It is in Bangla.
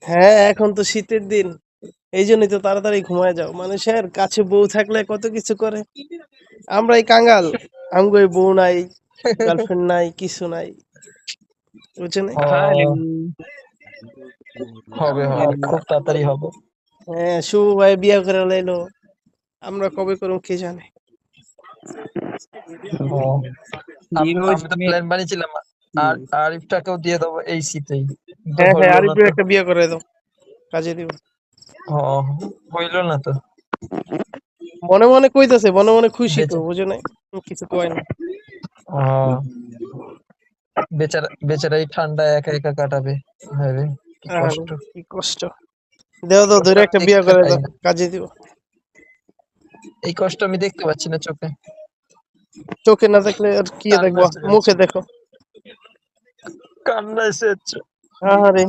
হ্যাঁ, এখন তো শীতের দিন। এইজন্যই তো তাড়াতাড়ি ঘুমায়ে যাও। মানুষের কাছে বউ থাকলে কত কিছু করে। আমরাই কাঙ্গাল। আমগোই বউ নাই, গার্লফ্রেন্ড নাই, কিছু নাই। বুঝছেন? খালি ও হবে হবে খুব তাড়াতাড়ি হবে। হ্যাঁ, শুভ ভাই বিয়া করে লাইলো। আমরা কবে করুম কে জানে। ও কি হইছে আমি তো প্ল্যান বানিয়েছিলাম আর আরিফটাকেও দিয়ে দেবো এই শীতেই, কিন্তু হ্যাঁ, হ্যাঁ, হলো না আরিফের তো। একটা বিয়ে করে দাও। কাজে দিব। ও হইলো না তো। মনে, মনে কইতাছে, মনে, মনে খুশি তো, বেচা বুঝে নাই? কিছু কয় না। ও বেচারা বেচারা এই ঠান্ডায় একা একা কাটাবে। হ্যাঁ রে কি আরে কষ্ট। কি কষ্ট। দেও দাও কষ্ট ধরে আমি একটা বিয়ে দেখতে করে পাই দাও। না, কাজে দিব। এই কষ্ট আমি দেখতে পাচ্ছি না চোখে। চোখে না দেখলে আর কি কান্না দেখবো? এসে যাচ্ছে, মুখে দেখো। কান্না এসে যাচ্ছে। আহারে